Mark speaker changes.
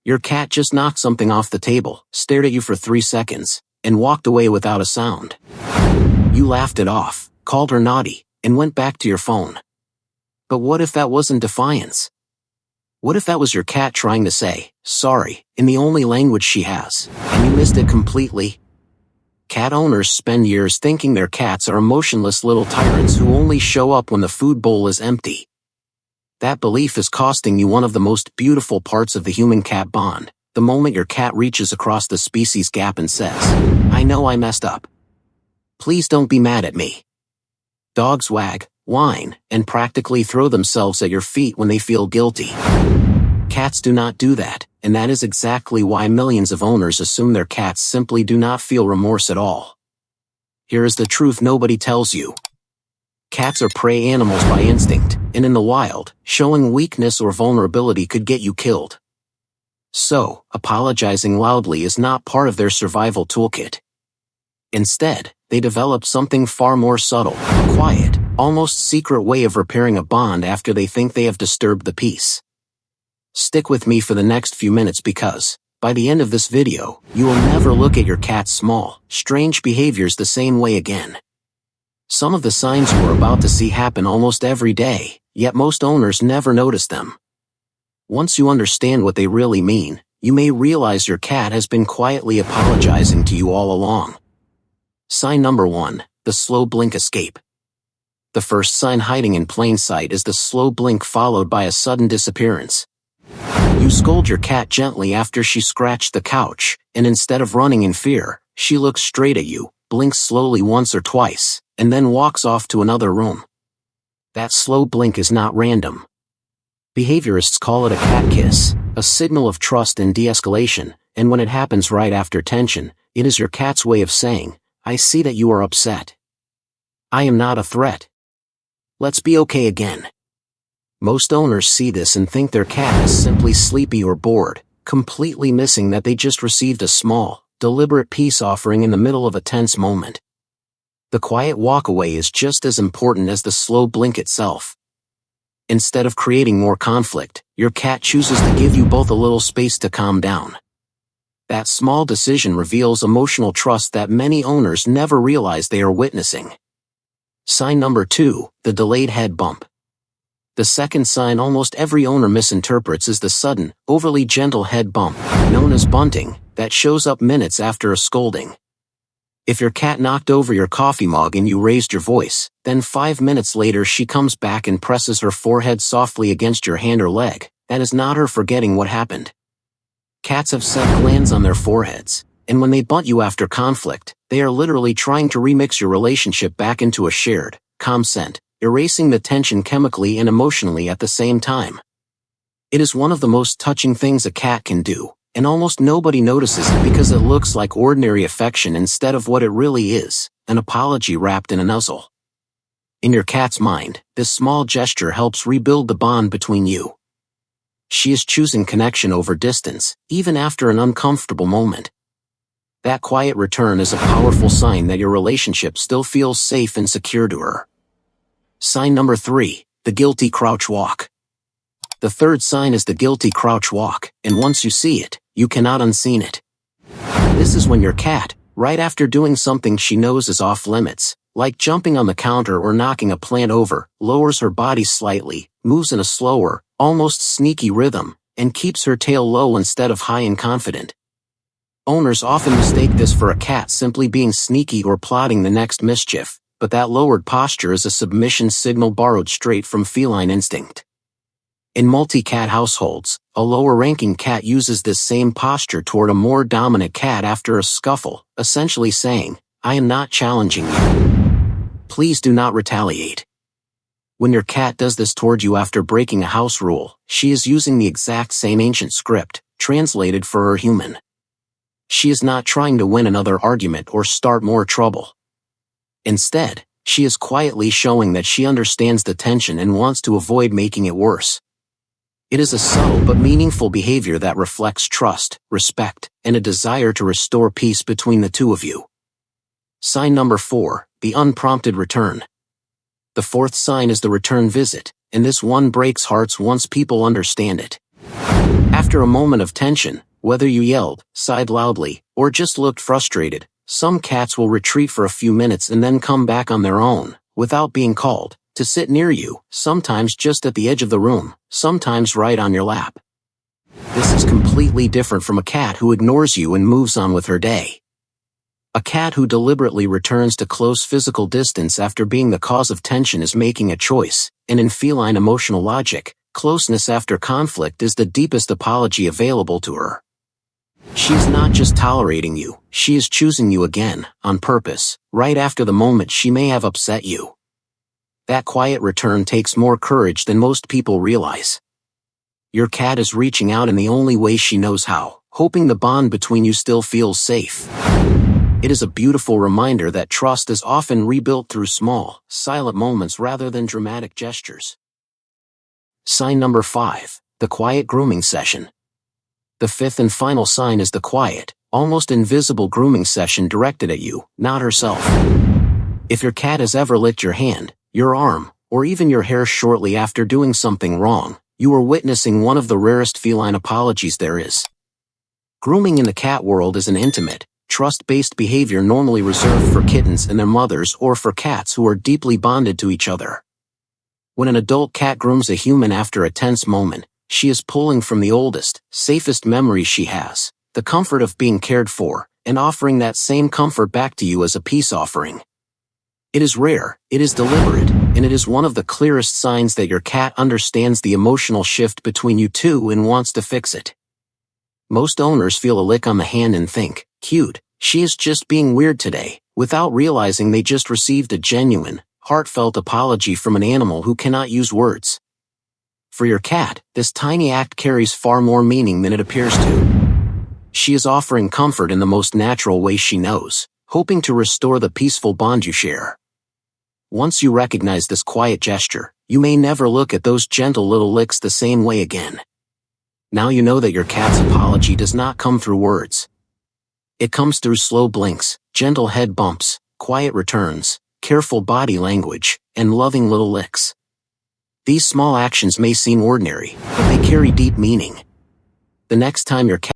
Speaker 1: Your cat just knocked something off the table, stared at you for 3 seconds, and walked away without a sound. You laughed it off, called her naughty, and went back to your phone. But what if that wasn't defiance? What if that was your cat trying to say, sorry, in the only language she has, and you missed it completely? Cat owners spend years thinking their cats are emotionless little tyrants who only show up when the food bowl is empty. That belief is costing you one of the most beautiful parts of the human-cat bond, the moment your cat reaches across the species gap and says, I know I messed up. Please don't be mad at me. Dogs wag, whine, and practically throw themselves at your feet when they feel guilty. Cats do not do that, and that is exactly why millions of owners assume their cats simply do not feel remorse at all. Here is the truth nobody tells you. Cats are prey animals by instinct, and in the wild, showing weakness or vulnerability could get you killed. So, apologizing loudly is not part of their survival toolkit. Instead, they develop something far more subtle, a quiet, almost secret way of repairing a bond after they think they have disturbed the peace. Stick with me for the next few minutes because, by the end of this video, you will never look at your cat's small, strange behaviors the same way again. Some of the signs you are about to see happen almost every day, yet most owners never notice them. Once you understand what they really mean, you may realize your cat has been quietly apologizing to you all along. Sign number 1, the slow blink escape. The first sign hiding in plain sight is the slow blink followed by a sudden disappearance. You scold your cat gently after she scratched the couch, and instead of running in fear, she looks straight at you, blinks slowly once or twice, and then walks off to another room. That slow blink is not random. Behaviorists call it a cat kiss, a signal of trust and de-escalation, and when it happens right after tension, it is your cat's way of saying, I see that you are upset. I am not a threat. Let's be okay again. Most owners see this and think their cat is simply sleepy or bored, completely missing that they just received a small, deliberate peace offering in the middle of a tense moment. The quiet walkaway is just as important as the slow blink itself. Instead of creating more conflict, your cat chooses to give you both a little space to calm down. That small decision reveals emotional trust that many owners never realize they are witnessing. Sign number 2, the delayed head bump. The second sign almost every owner misinterprets is the sudden, overly gentle head bump, known as bunting, that shows up minutes after a scolding. If your cat knocked over your coffee mug and you raised your voice, then 5 minutes later she comes back and presses her forehead softly against your hand or leg, that is not her forgetting what happened. Cats have scent glands on their foreheads, and when they bunt you after conflict, they are literally trying to remix your relationship back into a shared, calm scent, erasing the tension chemically and emotionally at the same time. It is one of the most touching things a cat can do, and almost nobody notices it because it looks like ordinary affection instead of what it really is, an apology wrapped in a nuzzle. In your cat's mind, this small gesture helps rebuild the bond between you. She is choosing connection over distance, even after an uncomfortable moment. That quiet return is a powerful sign that your relationship still feels safe and secure to her. Sign number 3, the guilty crouch walk. The third sign is the guilty crouch walk, and once you see it, you cannot unseen it. This is when your cat, right after doing something she knows is off limits, like jumping on the counter or knocking a plant over, lowers her body slightly, moves in a slower, almost sneaky rhythm, and keeps her tail low instead of high and confident. Owners often mistake this for a cat simply being sneaky or plotting the next mischief, but that lowered posture is a submission signal borrowed straight from feline instinct. In multi-cat households, a lower-ranking cat uses this same posture toward a more dominant cat after a scuffle, essentially saying, I am not challenging you. Please do not retaliate. When your cat does this toward you after breaking a house rule, she is using the exact same ancient script, translated for her human. She is not trying to win another argument or start more trouble. Instead, she is quietly showing that she understands the tension and wants to avoid making it worse. It is a subtle but meaningful behavior that reflects trust, respect, and a desire to restore peace between the two of you. Sign number 4, the unprompted return. The fourth sign is the return visit, and this one breaks hearts once people understand it. After a moment of tension, whether you yelled, sighed loudly, or just looked frustrated, some cats will retreat for a few minutes and then come back on their own, without being called, to sit near you, sometimes just at the edge of the room, sometimes right on your lap. This is completely different from a cat who ignores you and moves on with her day. A cat who deliberately returns to close physical distance after being the cause of tension is making a choice, and in feline emotional logic, closeness after conflict is the deepest apology available to her. She is not just tolerating you, she is choosing you again, on purpose, right after the moment she may have upset you. That quiet return takes more courage than most people realize. Your cat is reaching out in the only way she knows how, hoping the bond between you still feels safe. It is a beautiful reminder that trust is often rebuilt through small, silent moments rather than dramatic gestures. Sign number 5, the quiet grooming session. The fifth and final sign is the quiet, almost invisible grooming session directed at you, not herself. If your cat has ever licked your hand, your arm, or even your hair shortly after doing something wrong, you are witnessing one of the rarest feline apologies there is. Grooming in the cat world is an intimate, trust-based behavior normally reserved for kittens and their mothers or for cats who are deeply bonded to each other. When an adult cat grooms a human after a tense moment, she is pulling from the oldest, safest memories she has, the comfort of being cared for, and offering that same comfort back to you as a peace offering. It is rare, it is deliberate, and it is one of the clearest signs that your cat understands the emotional shift between you two and wants to fix it. Most owners feel a lick on the hand and think, "Cute, she is just being weird today," without realizing they just received a genuine, heartfelt apology from an animal who cannot use words. For your cat, this tiny act carries far more meaning than it appears to. She is offering comfort in the most natural way she knows, hoping to restore the peaceful bond you share. Once you recognize this quiet gesture, you may never look at those gentle little licks the same way again. Now you know that your cat's apology does not come through words. It comes through slow blinks, gentle head bumps, quiet returns, careful body language, and loving little licks. These small actions may seem ordinary, but they carry deep meaning. The next time your cat